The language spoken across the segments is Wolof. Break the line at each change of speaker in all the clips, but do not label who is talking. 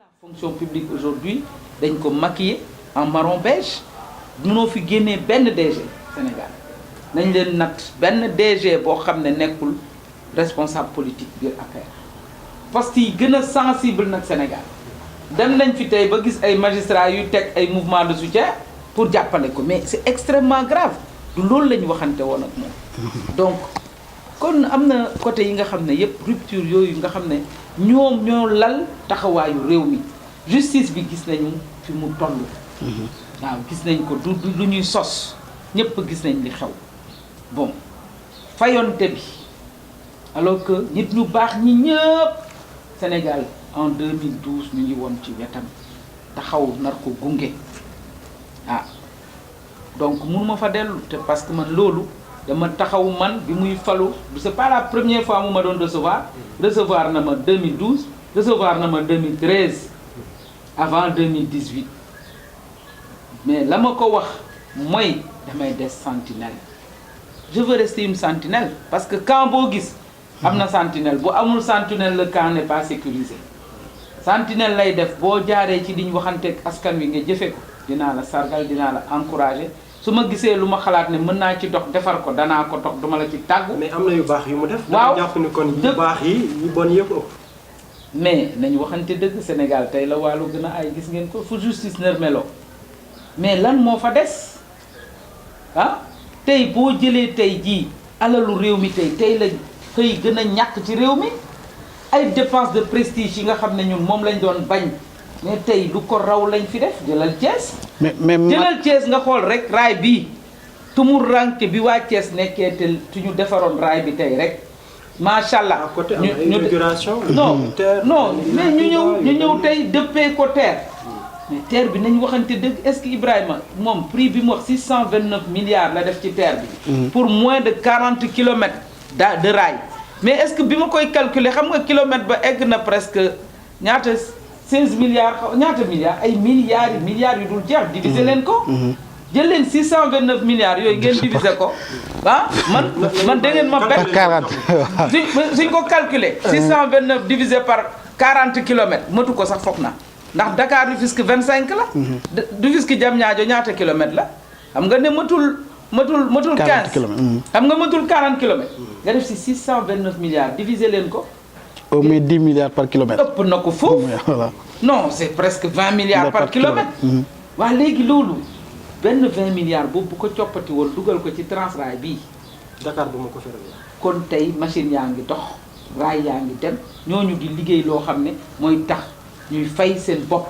La fonction publique aujourd'hui dañ ko maquiller en marron beige mënoo fi génnee benn DG Sénégal nañ leen nat benn DG boo xam ne nekkul responsable politique biir APR poste yi gën a sensible nag Sénégal dem nañ fi tey ba gis ay magistrats yu teg ay mouvement de soutien pour jàppale ko mais c'est extrêmement grave du loolu la ñu waxante woon ak moom donc kon am na côté yi nga xam ne yëpp rupture yooyu nga xam ne ñoom ñoo lal taxawaayu réew mi justice bi gis nañu fi mu toll waaw gis nañ ko du lu ñuy sos ñëpp gis nañ li xew bon fayonte bi alors que nit ñu baax ñi ñëpp Sénégal en 2012 ñu ngi woon ci wetam taxaw nar ko gunge ah donc mënuma fa dellu te parce que man loolu dama taxaw man bi muy falu c'est pas la première fois mu ma doon recevoir na ma 2012 recevoir na ma 2013 avant 2018 mais la ma ko wax mooy damay des sentinelle je veux rester une sentinelle parce que camp boo gis am na sentinelle bu amul sentinelle le camp n'est pas sécurisé sentinelle lay def boo jaaree ci liñ waxanteeg askan wi nga jëfe ko dinaa la sargal dinaa la encourager su ma gisee lu ma xalaat ne mën naa ci dox defar ko danaa ko dox duma la ci tàggu.
mais am na yu baax yu mu def.
waaw
jàpp ni kon yu baax yi yu bon yëpp ëpp.
mais nañu waxante dëgg Sénégal tey la wàllu gën a ay gis ngeen ko fu justice nërmeloo mais lan moo fa des ah tey boo jëlee tey jii alalu réew mi tey la xëy gën a ñàkk ci réew mi ay dépenses de prestige yi nga xam ne ñun moom lañ doon bañ mais tey lu ko raw lañ fi def jëlal Thiès.
mais
jëlal Thiès nga xool rek raay bii tumur ranke bi waa Thiès nekkee te ñu defaroon raay bi tey rek macha allah.
à côté am na inauguration.
non mais ñu ñëw tey dëppee ko terre. mais terre bi nañu waxante dëgg est-ce que Ibrahima moom prix bi mu wax 629 milliards la def ci terre bi. pour moins de 40 kilomètres de rail. mais est-ce que bi ma koy calculer xam nga kilomètre ba egg na presque ñaata 16 milliards ñaata milliards ay milliards yu dul jeex. diviser leen ko. jël leen 629 milliards yooyu ngeen diviser ko ah man da ngeen ma
par 40
suñ ko calculer 629 divisé par 40 kilomètres matu ko sax foog na ndax Dakar Rufisque 25 la. Rufisque Diamniadio ñaata kilomètres la xam nga ne matul 15 xam nga matul 40 kilomètres. nga def si 629 milliards diviser leen ko.
au moins 10 milliards par kilomètre.
ëpp na ko foofu. non c'est presque 20 milliards par kilomètre. waa léegi loolu benn 20 milliards boobu bu ko coppati woon dugal ko ci Transrail bii.
Dakar bu ma ko feral
kon tey machine yaa ngi dox raay yaa ngi dem ñooñu di liggéey loo xam ne mooy tax ñuy fay seen bopp.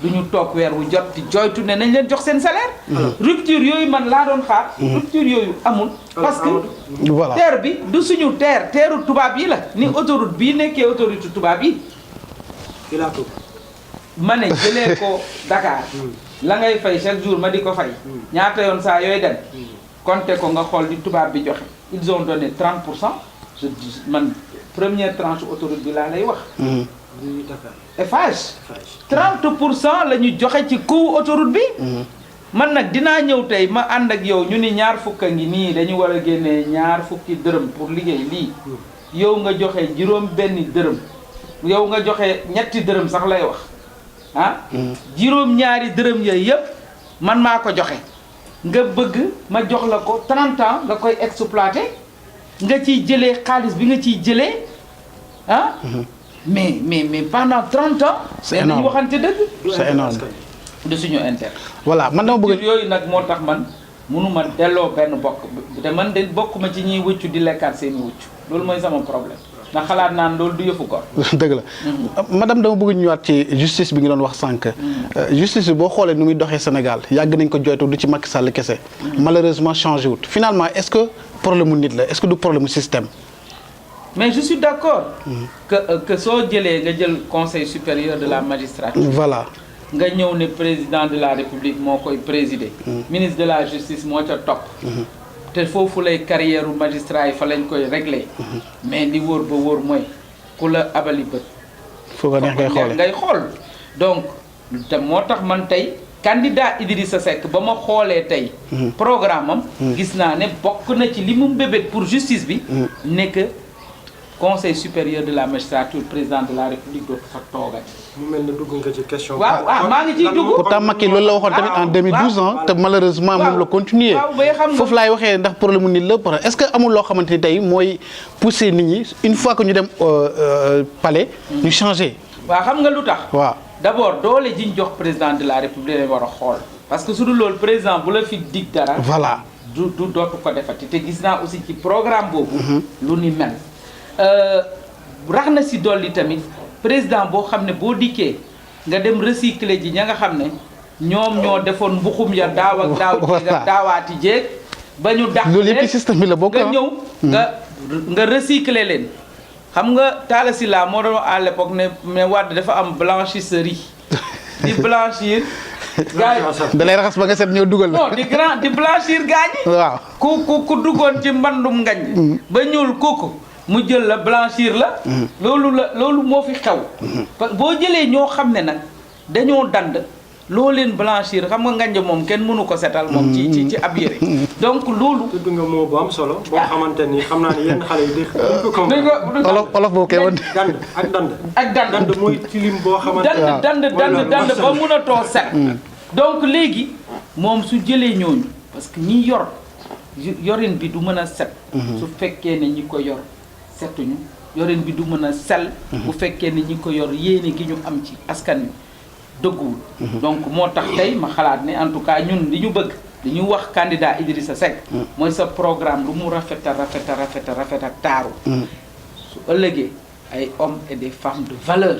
du ñu toog weer wu jot di joytu ne nañ leen jox seen salaire. rupture yooyu man laa doon xaar. rupture yooyu amul. parce que
voilà
terre bi du suñu teeru tubaab yi la. ni autoroute bii nekkee autoroute tubaab yi. ma ne jëlee ko Dakar. la ngay fay chaque jour ma di ko fay. ñaata yoon saa yooy dem. compter ko nga xool di tubaab bi joxe. ils ont donné 30%. je dis man première tranche autoroute bi laa lay wax. Eiffage 30% la ñu joxe ci coût autoroute bi. man nag dinaa ñëw tey ma ànd ak yow ñu ni ñaar fukk a ngi nii dañu war a génnee ñaar fukki dërëm pour liggéey lii. yow nga joxe juróom benni dërëm. yow nga joxe ñetti dërëm sax lay wax ah. juróom ñaari dërëm yooyu yëpp man maa ko joxe. nga bëgg ma jox la ko 30 ans nga koy exploiter nga ciy jëlee xaalis bi nga ciy jëlee ah. mais pendant 30 ans.
c'est énorme
dañu waxante dëgg.
c'est énorme
de suñu intérêt.
voilà man dama bëgg
yooyu nag moo tax man mënuma delloo benn bokk te man de bokk ma ci ñiy wëccu di lekkaat seeni wëccu loolu mooy sama problème ndax xalaat naan loolu du yëfu ko.
dëgg la madame dama bëgg ñëwaat ci justice bi nga doon wax sànq. justice bi boo xoolee nu muy doxee Sénégal yàgg nañ ko joytu du ci Macky Sall kese. malheureusement changé wut finalement est-ce que problème mu nit la est-ce que du problème mu système.
mais je suis d'accord. que soo jëlee nga jël conseil supérieur de la magistrature.
voilà.
nga ñëw ne président de la république moo koy présider. ministre de la justice moo ca topp. te foofu lay carrière magistrat yi fa lañ koy régler. mais li wóor ba wóor mooy ku la abali bët.
foo ko neex ngay
xool donc te moo tax man tey candidat Idrissa Seck ba ma xoolee tey. programme am. gis naa ne bokk na ci li mu mbébét pour justice bi. nekk conseil supérieur de la magistrature président de la république dootu fa toogati.
mu mel ne dugg nga ci question.
waaw maa ngi ciy dugg.
pourtant Macky loolu la waxoon tamit en 2012 te malheureusement moom la continuer foofu laay waxee ndax problème mu nit la est-ce que amul loo xamante ni tey mooy pousser nit ñi une fois que ñu dem palais. ñu changer.
waaw xam nga lu tax.
waaw
d'abord doole ji ñu jox président de la république lañ war a xool. parce que su dul loolu président bu la fi dig dara.
voilà
du dootu ko defati te gis naa aussi ci programme boobu. lu ni mel. rax na si dolli tamit président boo xam ne boo dikkee nga dem recycler ji ña nga xam ne ñoom ñoo defoon mbuxum ya daaw ak daawaati jéeg ba ñu dàq
loolu yëpp système bi la bokk
nga ñëw nga recycler leen xam nga Talla Sylla moo doon à l'époque ne mais Wade dafa am blanchisserie di blanchir gaañ
da lay raxas ba nga set ñëw dugal la
non di blanchir gaañ
waaw
ku duggoon ci mbandum ngañ ba ñuul kooku mu jël la blanchir la loolu moo fi xew parce que boo jëlee ñoo xam ne nag dañoo dand loo leen blanchir xam nga nganja moom kenn mënu ko setal moom ci ab yére donc loolu
tudd nga moo bu am solo boo xamante ni xam naa ne yenn xale yi duñ ko comprendre
olof boobu kay woon
dand mooy tilim boo xamante
dand ba mun a too set donc léegi moom su jëlee ñooñu parce que ñi yorin bi du mën a set su fekkee ne ñi ko yor setuñu yorin bi du mën a sell bu fekkee ne ñi ko yor yéene gi ñu am ci askan wi dëgguwul donc moo tax tey ma xalaat ne en tout cas ñun li ñu bëgg li ñu wax candidat Idrissa Seck mooy sa programme lu mu rafet ak taaru su ëllëgee ay hommes et des femmes de valeur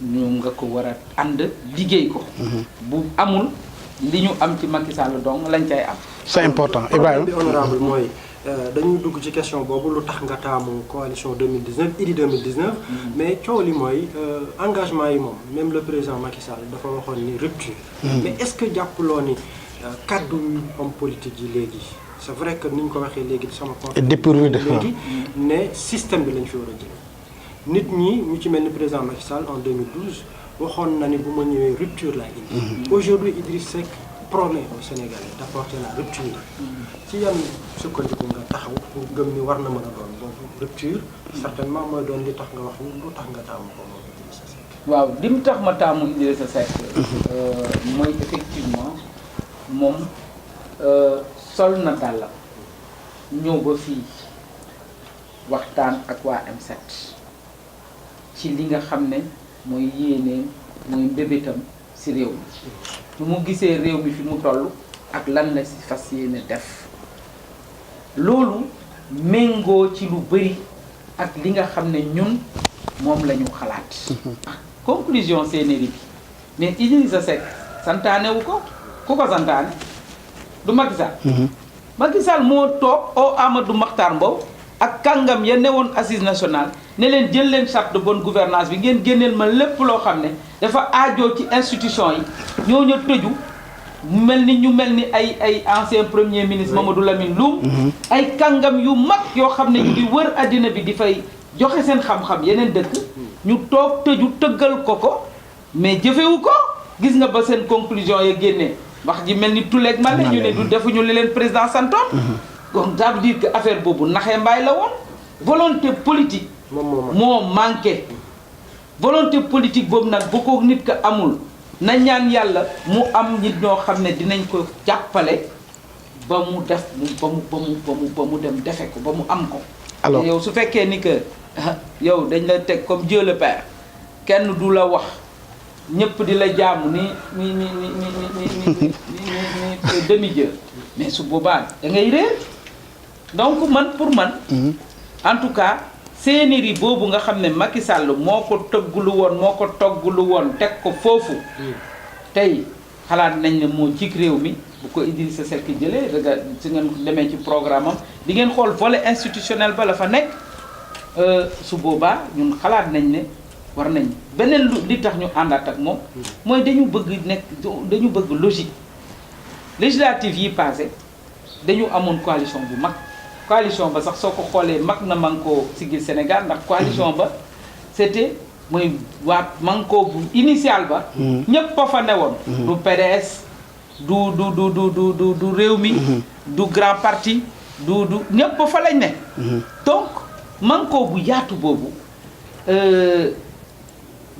ñu nga ko war a ànd liggéey ko bu amul li ñu am ci Macky Sall donc lañ cay am
c'est important Ibrahima
bi honorable mooy dañuy dugg ci question boobu lu tax nga taamu coalition 2019 Idy 2019 mais coow li mooy engagement yi moom même le président Macky Sall dafa waxoon ni rupture mais est-ce que jàppuloo ni kaddu homme politique yi léegi c'est vrai que ni ñu ko waxee léegi sama
dépourvu de
léegi ne système bi lañ fi war a jël nit ñi ñu ci mel ni président Macky Sall en 2012 waxoon na ni bu ma ñëwee rupture laa indi aujourd'hui Idriss Seck promet au Sénégalais d'apporter la rupture ci yan sukkandiku nga taxaw pour gëm ni war na mën a doon boobu rupture certainement mooy doon li tax nga wax ni lu tax nga taamu ko moom Idrissa Seck
waaw li mu tax ma taamu Idrissa Seck mooy effectivement moom sol na dàllam ñëw ba fii waxtaan ak waa M7 ci li nga xam ne mooy yéeneem mooy mbébétam ci réew mi mu gisee réew mi fi mu toll ak lan la ci fas yéene def loolu méngoo ci lu bëri ak li nga xam ne ñun moom la ñu xalaat conclusion CNRI bi mais Idrissa Seck santaane wu ko ku ko santaane du Macky Sall Macky Sall moo toog o Amadou Makhtar Mbow ak kàngam ya newoon assise nationale ne leen jël leen charte de bonne gouvernance bi ngeen génneel ma lépp loo xam ne dafa aajoo ci institution yi ñooñu tëju mel ni ay ancien premier ministre Mamadou Lamine Loum ay kàngam yu mag yoo xam ne ñu ngi wër àddina bi di fay joxe seen xam-xam yeneen dëkk ñu toog tëju tëggal ko mais jëfewu ko gis nga ba seen conclusion ya génnee wax ji mel ni tuleeg man ñu ne du defuñu li leen président santoon donc ça veut dire que affaire boobu naxee mbaay la woon volonté politique moo manqué volonté politique boobu nag bu ko nit ka amul na ñaan yàlla mu am nit ñoo xam ne dinañ ko jàppale ba mu def ba mu dem defe ko ba mu am ko alors yow su fekkee ni que yow dañ la teg comme Dieu le Père kenn du la wax ñëpp di la jaamu ni demi-dieu mais su boobaa da ngay réer donc pour man en tout cas CNRI boobu nga xam ne Macky Sall moo ko togglu woon teg ko foofu tey xalaat nañ ne moo jig réew mi bu ko Idrissa Seck jëlee rega su ngeen demee ci programme am di ngeen xool volet institutionnel ba la fa nekk su boobaa ñun xalaat nañ ne war nañ beneen li tax ñu àndaat ak moom mooy dañu bëgg logique législative yi passé dañu amoon coalition bu mag coalition ba sax soo ko xoolee mag na Manko Siggil Sénégal ndax coalition ba c'était mooy waa Manko bu initial ba ñépp a fa newoon du PDS du Rewmi du Grand Parti du ñépp fa lañ ne donc manko bu yaatu boobu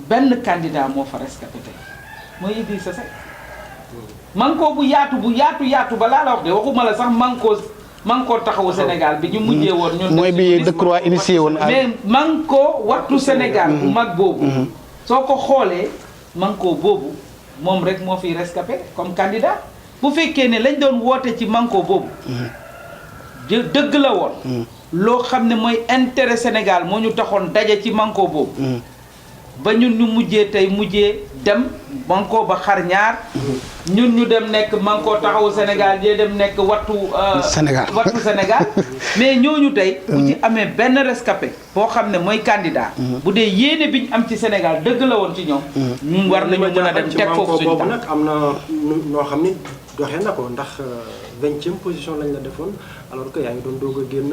benn candidat moo fa rescapé tey mooy Idrissa Seck manko bu yaatu balaa la wax de waxuma la sax manko taxawu Sénégal bi ñu mujjee woon. ñun
mooy bi Decroix initié woon.
mais manko wattu Sénégal bu mag boobu. soo ko xoolee manko boobu moom rek moo fiy rescapé comme candidat bu fekkee ne lañ doon woote ci manko boobu. dëgg la woon. loo xam ne mooy intérêt Sénégal moo ñu taxoon daje ci manko boobu. ba ñun ñu mujjee dem manko ba xar ñaar. ñun ñu dem nekk manko taxawu Sénégal jee dem nekk wattu Sénégal mais ñooñu tey bu ci amee benn rescapé boo xam ne mooy candidat bu dee yéene bi ñu am ci Sénégal dëgg la woon ci ñoom ñun war nañu mën a dem teg foofu suñu
boobu nag am na noo xam ni doxee na ko ndax 20e position lañ la defoon alors que yaa ngi doon doog a génn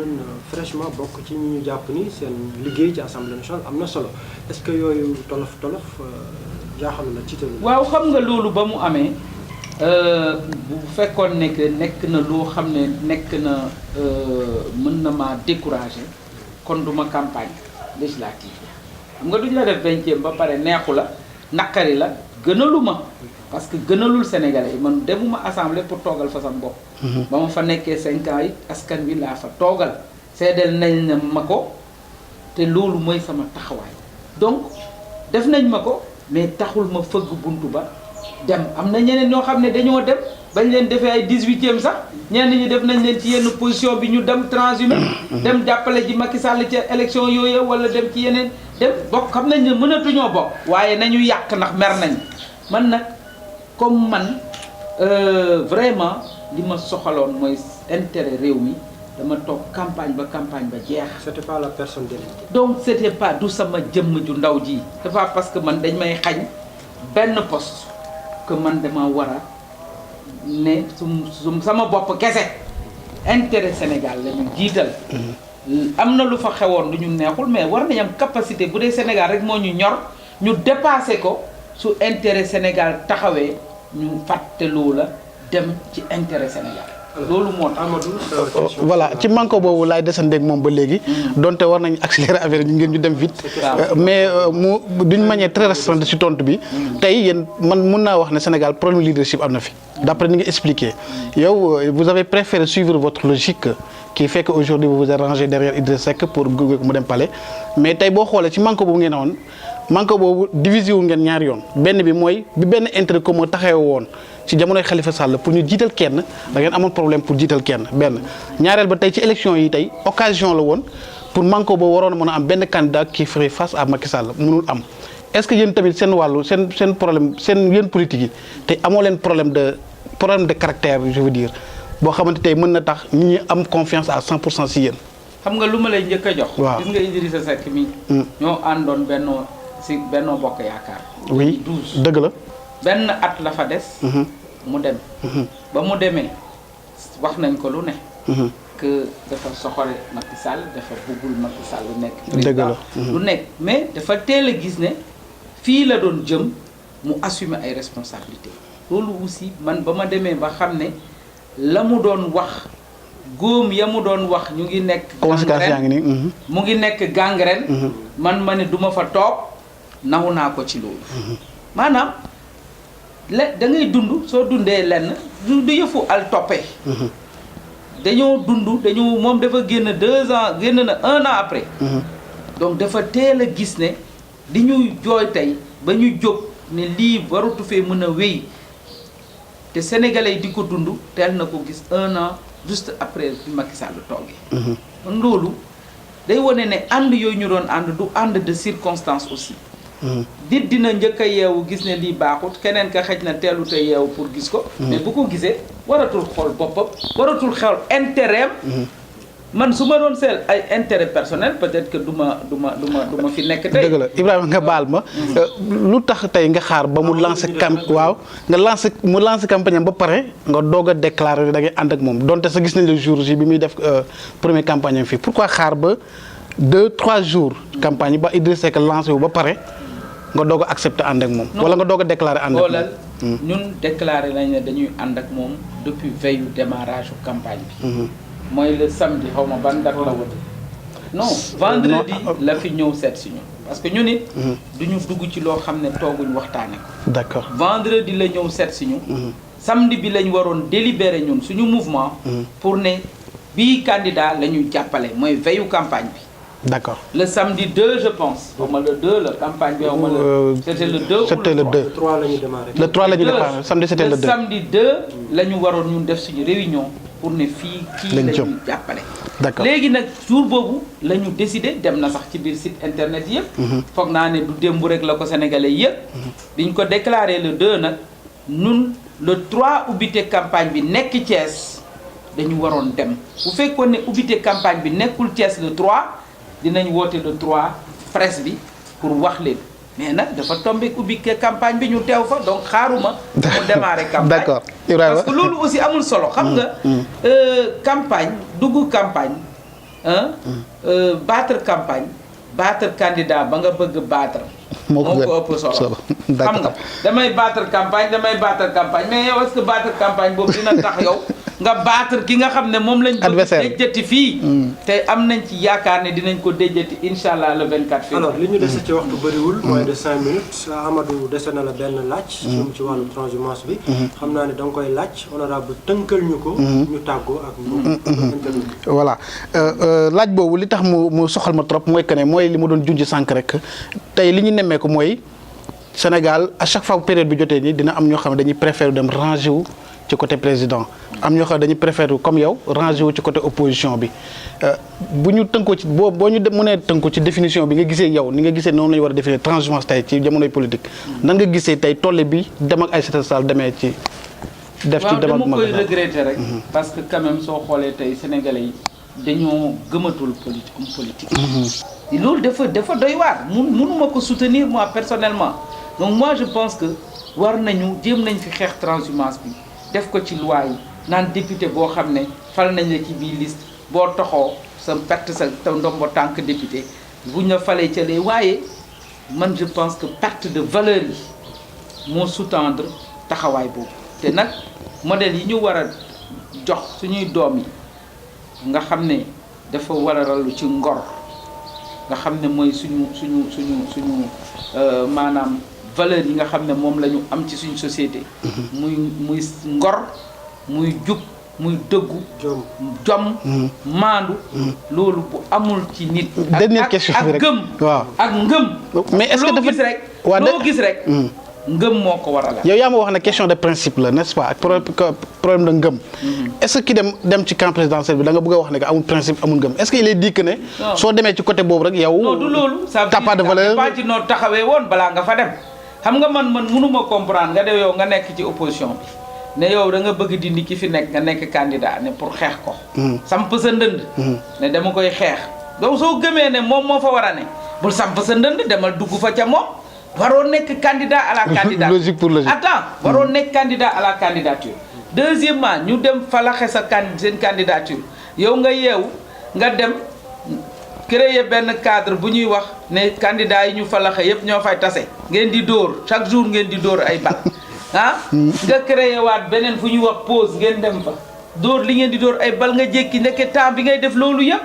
fraîchement bokk ci ñi ñu jàpp ni seen liggéey ci assemblée nationale am na solo est-ce que yooyu tolof jaaxal na ci tamit.
waaw xam nga loolu ba mu amee bu fekkoon ne que nekk na loo xam ne nekk na mën na maa décourager kon duma campagne législative xam nga duñ la def 20e ba pare neexu la naqari la gënaluma parce que gënalul Sénégalais yi man demuma assemblée pour toogal fa sam bopp. ba ma fa nekkee 5 ans yi askan wi laa fa toogal seedeel nañ ne ma ko te loolu mooy sama taxawaay donc def nañ ma ko mais taxul ma fëgg buntu ba dem am na ñeneen ñoo xam ne dañoo dem bañ leen defee ay 18e sax ñenn ñi def nañ leen ci yenn position bi ñu dem transhumé dem jàppale ji Macky Sall ca élection yooyu wala dem ci yeneen dem bokk xam nañ ne mënatuñoo bokk waaye nañu yàq ndax mer nañ man nag comme man vraiment li ma soxaloon mooy intérêt réew mi dama toog campagne ba jeex.
c'était pas la personne délimitée.
donc c'était pas du sama jëmm ju ndaw ji dafa parce que man dañ may xañ benn poste que man dama war a ne sama bopp kese intérêt Sénégal la ñu jiital. am na lu fa xewoon lu ñu neexul mais war nañ am capacité bu dee Sénégal rek moo ñu ñor ñu dépassé ko su intérêt Sénégal taxawee ñu fàtte loola dem ci intérêt Sénégal. loolu moo tax
Amadou
voilà ci manko boobu laay desandeeg moom ba léegi donte war nañ accélérer affaire yi ngeen ñu dem vite mais mu d'une manière très restreinte ci tontu bi tey yéen man mun naa wax ne Sénégal problème leadership am na fi d'après ni nga expliqué yow vous avez préféré suivre votre logique qui fait que aujourd'hui vous vous êtes rangé derrière Idrissa Seck pour gunge ko mu dem palais mais tey boo xoolee ci manko boobu ngeen woon manko boobu divisé wu ngeen ñaari yoon benn bi mooy bi benn intérêt commun taxawee woon ci jamonoy Khalifa Sall pour ñu jiital kenn da ngeen amoon problème pour jiital kenn benn ñaareel ba tey ci élection yi tey occasion la woon pour manko boobu waroon a mën a am benn candidat qui ferait face à Macky Sall mënul am est-ce que yéen tamit seen wàllu seen problème seen yéen politique yi te amoo leen problème de caractère je veux dire boo xamante tey mën na tax nit ñi am confiance à 100% si yéen.
xam nga lu ma lay njëkk a jox.
waaw
gis nga Idrissa Seck mi. ñoo àndoon Benno Bokk Yaakaar.
oui
12
dëgg la.
benn at la fa des. mu dem. ba mu demee wax nañ ko lu ne. que dafa soxore Macky Sall dafa bëggul Macky Sall nekk. président lu nekk mais dafa teel a gis ne fii la doon jëm mu assumer ay responsabilités loolu aussi man ba ma demee ba xam ne la mu doon wax góom ya mu doon wax ñu ngi nekk.
conséquences yaa ngi nii.
mu ngi nekk gangrène. man ma ne duma fa toog naw naa ko ci loolu. maanaam da ngay dund soo dundee lenn du yëfu al toppee. dañoo moom dafa génn 2 ans génn na 1 an après. donc dafa teel a gis ne li ñuy jooy tey ba ñu jóg ne lii waratu fee mën a wéy te sénégalais yi di ko dund teel na ko gis 1 an juste après bi Macky Sall toogee. kon loolu day wane ne ànd yooyu ñu doon ànd du ànd de circonstance aussi. dit dina njëkk a yeewu gis ne lii baaxut keneen ka xëj na teelu te yeewu pour gis ko. mais bu ko gisee waratul xool boppam waratul xool intérêt man su ma doon seel ay intérêt personnel peut-être que du ma fi nekk tey.
dëgg la Ibrahima nga baal ma lu tax tey nga xaar ba mu lancé mu lancé campagne am ba pare nga doog a déclaré da ngay ànd ak moom donte sa gis nañ le jour ji bi muy def premier campagne am fii pourquoi xaar ba 2-3 jours campagne ba Idrissa Seck lancé wu ba pare nga doog a accepté ànd ak moom. wala nga doog a déclaré ànd ak moom.
ñun déclaré nañ ne dañuy ànd ak moom depuis veille démarrage campagne bi. mooy le samedi xaw ma ban date la wote non vendredi la fi ñëw seet si ñun parce que ñun it duñu dugg ci loo xam ne tooguñ waxtaane ko
d'accord
vendredi la ñëw seet si ñu samedi bi lañ waroon délibérer ñun suñu mouvement pour ne bii candidat la ñuy jàppale mooy veillu campagne bi
d'accord
le samedi 2 je pense xaw ma le 2 la campagne bi xaw ma le c'était le 2
c'était le 2
le 3 la ñu démarré.
le 3 la ñu démarré samedi c'était le 2
samedi 2 la ñu waroon ñun def suñu réunion pour ne fii kii la ñuy jàppale
d'accord
léegi nag jour boobu la ñu décidé dem na sax ci biir site internet yëpp foog naa ne du démb rek la ko sénégalais yëpp biñ ko déclaré le 2 nag ñun le 3 ubbite campagne bi nekk Thiès dañu waroon dem bu fekkoon ne ubbite campagne bi nekkul Thiès le 3 dinañ woote le 3 presse bi pour wax leen mais nag dafa tombé ubbite campagne bi ñu teew fa donc xaaruma mu démarrer campagne
d'accord Ibrahima
parce que loolu aussi amul solo xam nga campagne dugg campagne battre candidat ba nga bëgg battre moo ko ëpp solo xam nga damay battre campagne mais yow est-ce que battre campagne boobu dina tax yow nga battre ki nga xam ne moom lañ bëgg déjjati fii te am nañ ci yaakaar ne dinañ ko déjjati incha allah le 24 février.
alors li ñu dese ci waxtu bëriwul moins de 5 minutes Amadou dese na la benn laaj jëm ci wàllu transhumance bi xam naa ne da nga koy laaj honorable tënkal ñu ko ñu tàggoo ak
voilà laaj boobu li tax mu soxal ma trop mooy que ne mooy li ma doon junj sànq rek tey li ñu nemmeeku mooy Sénégal à chaque fois période bi jotee nii dina am ñoo xam ne dañuy préférer dem ranger wu ci côté président am ñoo xam ne dañuy préférer comme yow ranger wu ci côté opposition bi bu ñu tënkoo ci boo ñu mënee tënkoo ci définition bi nga gisee yow ni nga gisee noonu la ñu war a définir transhumance tey ci jamonoy politique nan nga gisee tey tolle bi dem ak Aïssata Tall demee ci. def ci dem ak
dama koy regretter rek. parce que quand même soo xoolee tey sénégalais yi dañoo gëmatul politique. loolu dafa doy waar mënuma ko soutenir moi personnellement donc moi je pense que war nañu jéem nañ fi xeex transhumance bi def ko ci loi yi naan député boo xam ne fal nañ la ci biir liste boo toxoo sa perte sa ndombo tànk député buñ la falee ca lee waaye man je pense que perte de valeur yi moo sous-tendre taxawaay boobu te nag modèle yi ñu war a jox suñuy doom yi nga xam ne dafa war a rallu ci ngor nga xam ne mooy suñu maanaam valeur yi nga xam ne moom la ñu am ci suñu société muy ngor muy jub muy dëggu jom maandu loolu bu amul ci nit
dernière question bi rek
gëm
waaw
ak ngëm
mais est-ce que dafa
loo gis rek ngëm moo ko waral
yow yaa ma wax ne question de principe la n'est-ce pas ak problème de ngëm est-ce que ki dem ci camp présidentiel bi da nga bëgg a wax ne que amul principe amul ngëm est-ce que il est dit que ne soo demee ci côté boobu rek yow
non du loolu
t'as pas de valeur
pas ci noo taxawee woon balaa nga fa dem xam nga man mënuma comprendre nga de yow nga nekk ci opposition bi ne yow da nga bëgg dindi ki fi nekk nga nekk candidat ne pour xeex ko samp sa ndënd ne dama koy xeex donc soo gëmee ne moom moo fa war a ne bul samp sa ndënd demal dugg fa ca moom waroo nekk candidat à la candidature
logique pour logique
attends waroo nekk candidat à la candidature deuxièmement ñu dem falaxe seen candidature yow nga yeewu nga dem créer benn cadre bu ñuy wax ne candidat yi ñu falaxe yépp ñoo fay tase ngeen di dóor chaque jour ngeen di dóor ay bal nga créer waat beneen fu ñuy wax pause ngeen dem fa dóor li ngeen di dóor ay bal nga jékki ndeke temps bi ngay def loolu yépp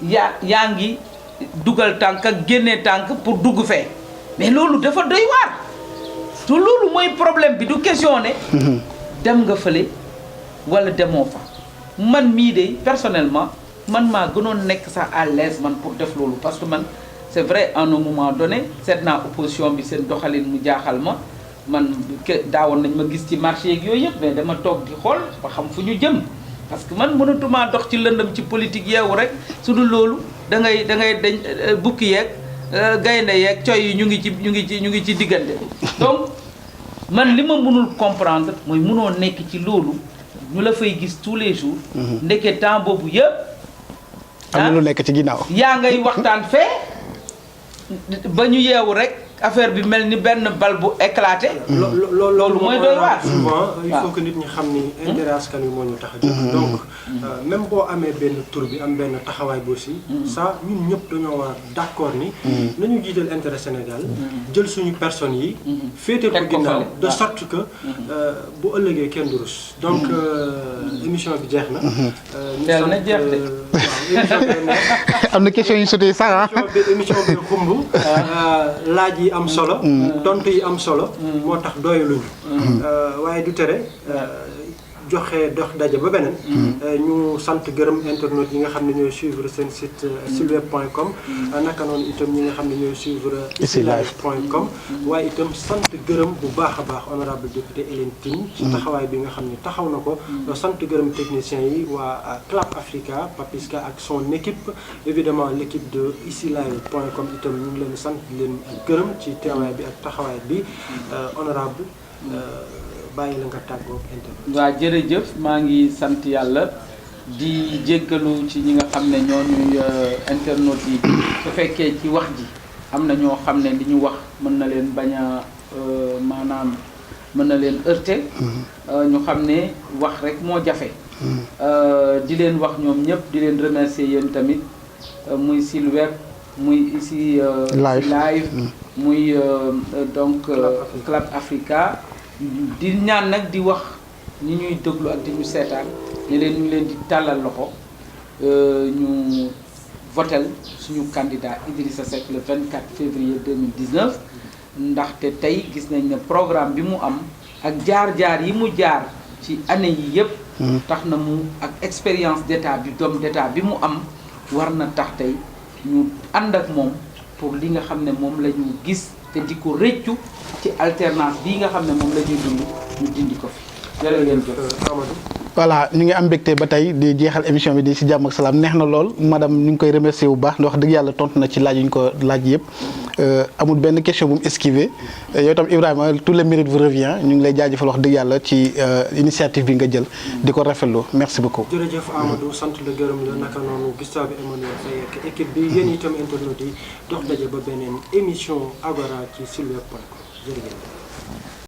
yaa ngi dugal tànk ak génnee tànk pour dugg fee mais loolu dafa doy waar te loolu mooy problème bi du question ne dem nga fële wala demoo fa man mii de personnellement man maa gënoon nekk sax à l'aise man pour def loolu parce que man c'est vrai à un moment donné seet naa opposition bi seen doxalin mu jaaxal ma man daawoon nañ ma gis ci marché yeeg yooyu yëpp mais dama toog di xool ba xam fu ñu jëm parce que man mënatumaa dox ci lëndëm ci politique yeewu rek su dul loolu da ngay dañ bukki yeeg gaynde yeeg coy yi ñu ngi ci diggante donc man li ma mënul comprendre mooy mënoo nekk ci loolu ñu la fay gis tous les jours ndeke temps boobu yëpp
am na lu nekk ci ginnaaw
yaa ngay waxtaan fee ba ñu yeewu rek affaire bi mel ni benn bal bu éclaté.
loolu
mooy doy waar.
souvent il faut que nit ñi xam ni intérêt askan wi moo ñu tax a jóg. donc même boo amee benn tur bi am benn taxawaay bu aussi. ça ñun ñëpp dañoo war a d'accord ni. nañu jiital intérêt Sénégal. jël suñu personnes yi. féete ko ginnaaw de sorte que bu ëllëgee kenn du rus. donc émission bi jeex na.
teel na jeex de.
émission bi
am na question yu sotee sax
émission bi xumb. laaj yi am solo. tontu yi am solo. moo tax doyaluñu. waaye du tere joxe dox daje ba beneen. ñu sant gërëm internet yi nga xam ne ñooy suivre seen site silweb.com. naka noonu itam ñi nga xam ne ñooy suivre ici-live.com. waaye itam sant gërëm bu baax a baax honorable député Hélène Tine ci taxawaay bi nga xam ne taxaw na ko. sant gërëm techniciens yi waa Clap Africa Papiska ak son équipe évidemment l' équipe de ici-live.com itam ñu ngi leen sant leen gërëm ci teewaay bi ak taxawaay bi honorable bàyyi la nga tàggoo internet.
waaw jërëjëf maa ngi sant yàlla di jéggalu ci ñi nga xam ne ñoo ñuy internet yi su fekkee ci wax ji am na ñoo xam ne li ñu wax mën na leen bañ a maanaam mën na leen heurter. ñu xam ne wax rek moo jafe. di leen wax ñoom ñëpp di leen remercier yéen tamit muy Silweb muy ici live muy donc Clap Africa. di ñaan nag di wax ñi ñuy déglu ak di ñu seetaan ne leen ñu ngi leen di tàllal loxo ñu votel suñu candidat Idrissa Seck le 24 février 2019 ndaxte tey gis nañ ne programme bi mu am ak jaar-jaar yi mu jaar ci année yi yëpp tax na mu ak expérience d'état bi d'homme d'état bi mu am war na tax tey ñu ànd ak moom pour li nga xam ne moom la ñu gis te di ko rëccu ci alternance bii nga xam ne moom la ñuy dund ñu dindi ko fi jërë ngeen jëf
Amadou.
voilà ñu ngi am mbégte ba tey di jeexal émission bi di si jàmm ak salaam neex na lool madame ñu ngi koy remercier bu baax wax dëgg yàlla tontu na ci laaj yu ñu ko laaj yëpp amul benn question bu mu esquivé yow tam Ibrahima tous les mérites vous revient ñu ngi lay jaajëfal wax dëgg yàlla ci initiative bi nga jël di ko rafetlu merci beaucoup.
jërëjëf Amadou sant la gërëm la naka noonu Gustave Emmanuel Faye ak équipe bi yéen itam internet yi dox daje ba beneen émission Agora ci silweb.com jërëjëf.